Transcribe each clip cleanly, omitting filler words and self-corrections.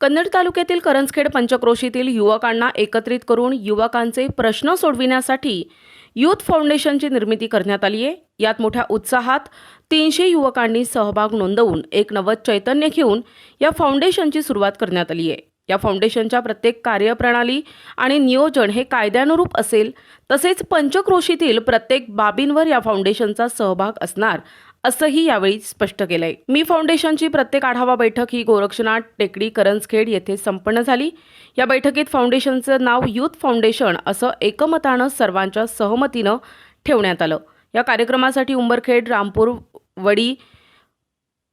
कन्नड तालुक्यातील करंजखेड पंचक्रोशीतील युवकांना एकत्रित करून युवकांचे प्रश्न सोडविण्यासाठी यूथ फाउंडेशनची निर्मिती करण्यात आली आहे। यात मोठ्या उत्साहात 300 युवकांनी सहभाग नोंदवून एक नवं चैतन्य घेऊन या फाउंडेशनची सुरुवात करण्यात आली आहे। या फाउंडेशनच्या प्रत्येक कार्यप्रणाली आणि नियोजन हे कायद्यानुरूप असेल, तसेच पंचक्रोशीतील प्रत्येक बाबींवर या फाउंडेशनचा सहभाग असणार असंही यावेळी स्पष्ट केलंय। मी फाउंडेशनची प्रत्येक आढावा बैठक ही गोरक्षनाथ टेकडी करंजखेड येथे संपन्न झाली। या बैठकीत फाउंडेशनचं नाव यूथ फाउंडेशन असं एकमतानं सर्वांच्या सहमतीनं ठेवण्यात आलं। या कार्यक्रमासाठी उंबरखेड, रामपूर, वडी,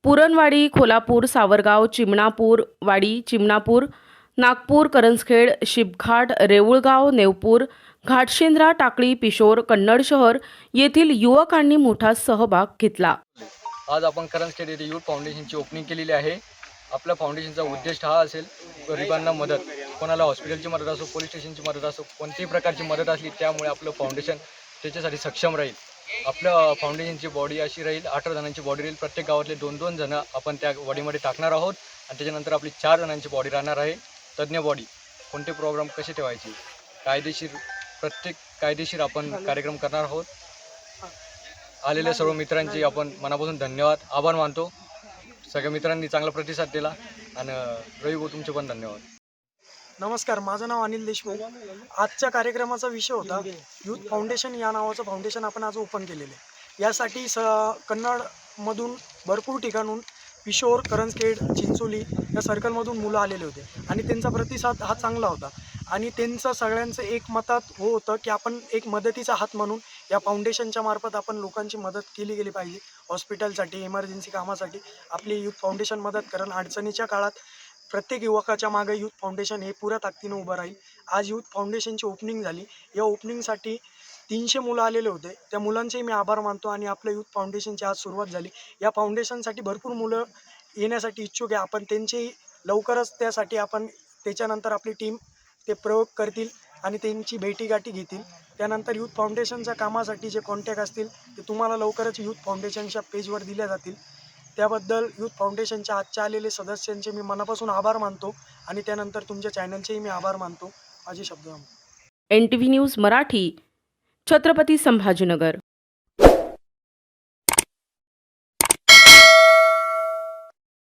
पुरणवाडी, खोलापूर, सावरगाव, चिमणापूर, वाडी, चिमणापूर, नागपूर, करंजखेड, शिबघाट, रेऊळगाव, नेवपूर, घाटशेंद्रा, टाकळी, पिशोर, कन्नड शहर येथील युवकांनी मोठा सहभाग घेतला। आज आपण करंजखेड येथे यूथ फाउंडेशनची ओपनिंग केलेली आहे। आपल्या फाउंडेशनचा उद्देश हा असेल, गरिबांना मदत, कोणाला हॉस्पिटलची मदत असो, पोलीस स्टेशनची मदत असो, कोणत्याही प्रकारची मदत असली त्यामुळे आपलं फाउंडेशन त्याच्यासाठी सक्षम राहील। आपल्या फाउंडेशनची बॉडी अशी राहील, 18 जणांची बॉडी राहील। प्रत्येक गावातले 2-2 जण आपण त्या बॉडीमध्ये टाकणार आहोत आणि त्याच्यानंतर आपली 4 जणांची बॉडी राहणार आहे। तज्ञ बॉडी, कोणते प्रोग्राम कसे ठेवायचे, कायदेशीर, प्रत्येक कायदेशीर आपण कार्यक्रम करणार आहोत। आलेल्या सर्व मित्रांचे आपण मनापासून धन्यवाद, आभार मानतो। सगळ्या मित्रांनी चांगला प्रतिसाद दिला आणि रवी भाऊ तुमचे पण धन्यवाद। नमस्कार, माझं नाव अनिल देशमुख। आजच्या कार्यक्रमाचा विषय होता यूथ फाउंडेशन या नावाचं फाउंडेशन आपण आज ओपन केलेलं आहे। यासाठी कन्नडमधून भरपूर ठिकाणून पिशोर, करंजखेड, चिंचोली या सर्कलमधून मुलं आलेले होते आणि त्यांचा प्रतिसाद हा चांगला होता आणि त्यांचं सगळ्यांचं एकमतात होतं की आपण एक मदतीचा हात म्हणून या फाउंडेशनच्या मार्फत आपण लोकांची मदत केली गेली पाहिजे। हॉस्पिटलसाठी, इमर्जन्सी कामासाठी आपली यूथ फाउंडेशन मदत करेल। अडचणीच्या काळात प्रत्येक युवकाच्या मागे यूथ फाउंडेशन हे पुऱ्या ताकदीने उभं राहील। आज यूथ फाउंडेशनची ओपनिंग झाली। या ओपनिंगसाठी 300 मुलं आलेले होते, त्या मुलांचेही मी आभार मानतो आणि आपल्या यूथ फाउंडेशनची आज सुरुवात झाली। या फाउंडेशनसाठी भरपूर मुलं येण्यासाठी इच्छुक आहे, आपण त्यांचेही लवकरच त्यासाठी आपण त्याच्यानंतर आपली टीम ते प्रयोग करतील आणि त्यांची भेटीगाठी घेतील। त्यानंतर यूथ फाउंडेशनच्या कामासाठी जे कॉन्टॅक्ट असतील ते तुम्हाला लवकरच यूथ फाउंडेशनच्या पेजवर दिल्या जातील। त्याबद्दल यूथ फाउंडेशनच्या आजच्या आलेले सदस्यांचे मी मनापासून आभार मानतो आणि त्यानंतर तुमच्या चॅनलचेही मी आभार मानतो। माझे शब्द NTV न्यूज मराठी, छत्रपती संभाजीनगर।